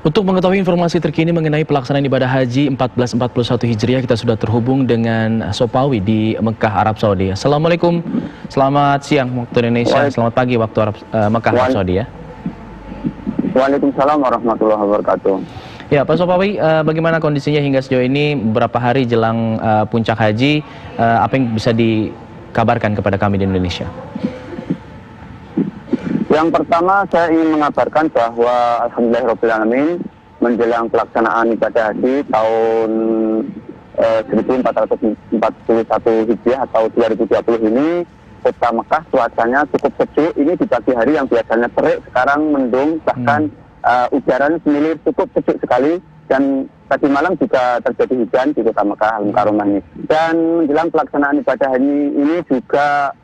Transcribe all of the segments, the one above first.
Untuk mengetahui informasi terkini mengenai pelaksanaan ibadah haji 1441 Hijriah, kita sudah terhubung dengan Sopawi di Mekah, Arab Saudi. Assalamualaikum, selamat siang waktu Indonesia, selamat pagi waktu Mekah, Arab Saudi ya. Waalaikumsalam warahmatullahi wabarakatuh. Ya, Pak Sopawi, bagaimana kondisinya hingga sejauh ini beberapa hari jelang puncak haji? Apa yang bisa dikabarkan kepada kami di Indonesia? Yang pertama saya ingin mengabarkan bahwa alhamdulillahirrahmanirrahim menjelang pelaksanaan ibadah haji tahun 1441 Hijriah atau 2020 ini, kota Mekah cuacanya cukup sejuk. Ini di pagi hari yang biasanya terik, sekarang mendung, bahkan ujaran semilir, cukup sejuk sekali. Dan tadi malam juga terjadi hujan di kota Mekah Al-Mukarramah ini. Dan menjelang pelaksanaan ibadah haji ini juga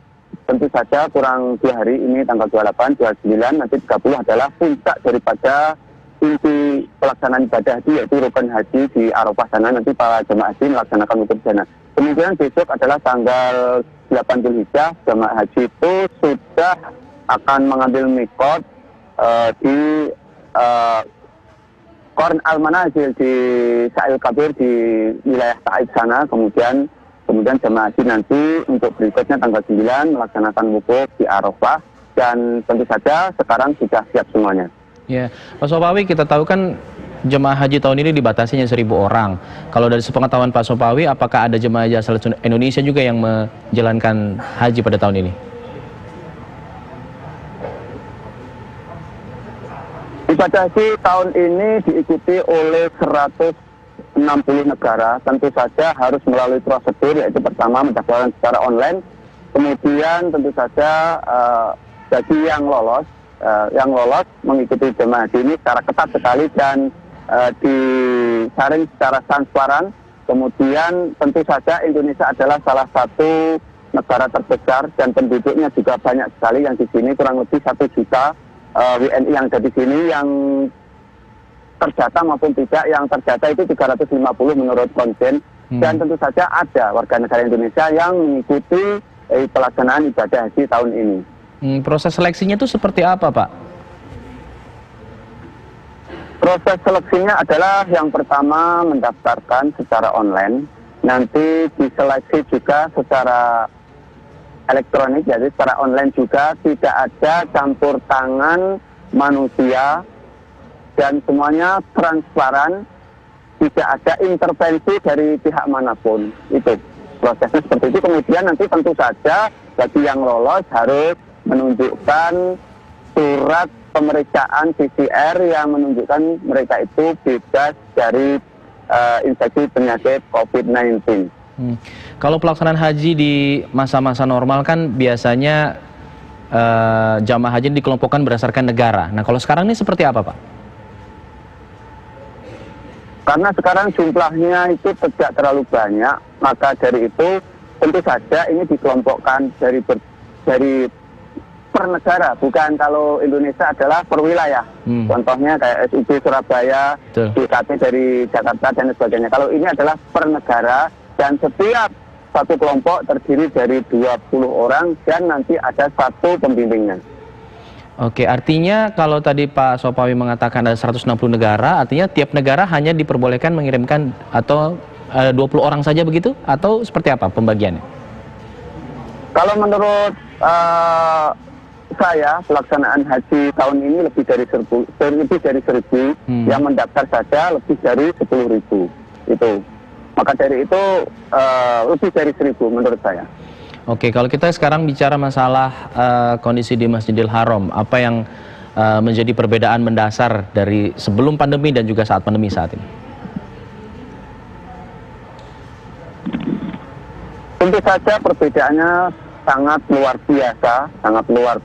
tentu saja kurang 2 hari, ini tanggal 28, 29, nanti 30 adalah puncak daripada inti pelaksanaan ibadah haji, yaitu rukun haji di Arafah sana. Nanti para jemaah haji melaksanakan wukuf sana. Kemudian besok adalah tanggal 8 Dzulhijjah, jemaah haji itu sudah akan mengambil mikot di Qarn al-Manazil di Sa'il Kabir di wilayah Taif sana. Kemudian jemaah haji nanti untuk berikutnya tanggal 9 melaksanakan wukuf di Arafah, dan tentu saja sekarang sudah siap semuanya. Ya, Pak Sopawi, kita tahu kan jemaah haji tahun ini dibatasinya 1.000 orang. Kalau dari sepengetahuan Pak Sopawi, apakah ada jemaah haji asal Indonesia juga yang menjalankan haji pada tahun ini? Ibadah haji tahun ini diikuti oleh 160 negara. Tentu saja harus melalui prosedur, yaitu pertama mendaftarkan secara online, kemudian tentu saja bagi yang lolos mengikuti jemaah haji ini secara ketat sekali dan disaring secara transparan. Kemudian tentu saja Indonesia adalah salah satu negara terbesar dan penduduknya juga banyak sekali yang di sini, kurang lebih 1 juta WNI yang ada di sini, yang terdata maupun tidak. Yang terdata itu 350 menurut konsen. Dan tentu saja ada warga negara Indonesia yang mengikuti pelaksanaan ibadah haji tahun ini. Proses seleksinya itu seperti apa, Pak? Proses seleksinya adalah yang pertama mendaftarkan secara online, nanti diseleksi juga secara elektronik, jadi secara online juga, tidak ada campur tangan manusia dan semuanya transparan, tidak ada intervensi dari pihak manapun. Itu prosesnya seperti itu. Kemudian nanti tentu saja bagi yang lolos harus menunjukkan surat pemeriksaan PCR yang menunjukkan mereka itu bebas dari infeksi penyakit COVID-19. Kalau pelaksanaan haji di masa-masa normal kan biasanya jamaah haji dikelompokkan berdasarkan negara. Nah, kalau sekarang ini seperti apa, Pak? Karena sekarang jumlahnya itu tidak terlalu banyak, maka dari itu tentu saja ini dikelompokkan dari per negara, bukan kalau Indonesia adalah per wilayah. Contohnya kayak SUB Surabaya, BKT dari Jakarta dan sebagainya. Kalau ini adalah per negara, dan setiap satu kelompok terdiri dari 20 orang dan nanti ada 1 pembimbingnya. Oke, artinya kalau tadi Pak Sopawi mengatakan ada 160 negara, artinya tiap negara hanya diperbolehkan mengirimkan atau 20 orang saja begitu? Atau seperti apa pembagiannya? Kalau menurut saya, pelaksanaan haji tahun ini lebih dari 1.000, yang mendaftar saja lebih dari 10.000 itu. Maka dari itu lebih dari 1.000 menurut saya. Oke, kalau kita sekarang bicara masalah kondisi di Masjidil Haram, apa yang menjadi perbedaan mendasar dari sebelum pandemi dan juga saat pandemi saat ini? Tentu saja perbedaannya sangat luar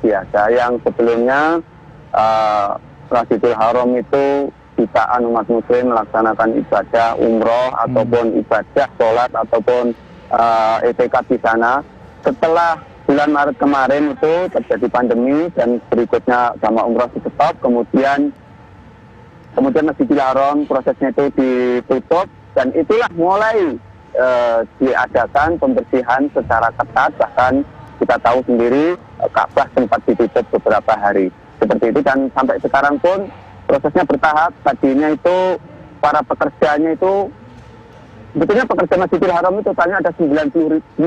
biasa. Yang sebelumnya Masjidil Haram itu jutaan umat muslim melaksanakan ibadah umroh ataupun ibadah sholat ataupun etikaf di sana. Setelah bulan Maret kemarin itu terjadi pandemi dan berikutnya jamaah umroh di stop, kemudian Masjidil Haram prosesnya itu ditutup, dan itulah mulai diadakan pembersihan secara ketat. Bahkan kita tahu sendiri Ka'bah sempat ditutup beberapa hari seperti itu, dan sampai sekarang pun prosesnya bertahap. Tadinya itu para pekerjanya itu, sebetulnya pekerja Masjidil Haram itu totalnya ada 9.000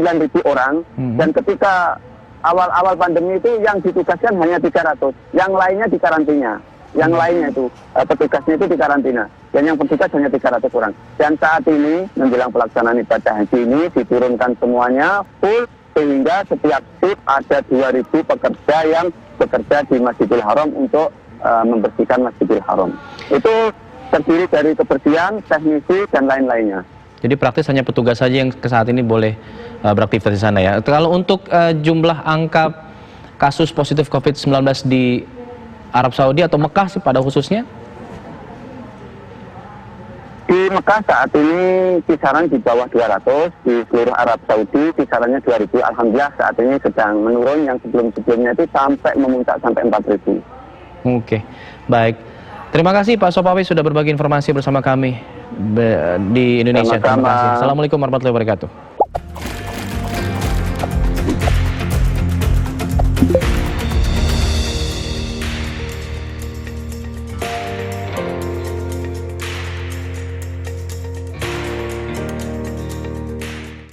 orang, dan ketika awal-awal pandemi itu yang ditugaskan hanya 300, yang lainnya di karantina. Yang lainnya itu petugasnya itu di karantina, dan yang bertugas hanya 300 orang. Dan saat ini menjelang pelaksanaan ibadah haji ini diturunkan semuanya full, sehingga setiap shift ada 2.000 pekerja yang bekerja di Masjidil Haram untuk membersihkan Masjidil Haram. Itu terdiri dari kebersihan, teknisi, dan lain-lainnya. Jadi praktis hanya petugas saja yang ke saat ini boleh beraktivitas di sana ya. Kalau untuk jumlah angka kasus positif COVID-19 di Arab Saudi atau Mekah sih pada khususnya? Di Mekah saat ini kisaran di bawah 200, di seluruh Arab Saudi kisarannya 2.000. Alhamdulillah saat ini sedang menurun, yang sebelum-sebelumnya itu sampai memuncak sampai 4.000. Oke, baik. Terima kasih Pak Sopawi sudah berbagi informasi bersama kami di Indonesia. Sama-sama. Terima kasih. Assalamualaikum warahmatullahi wabarakatuh.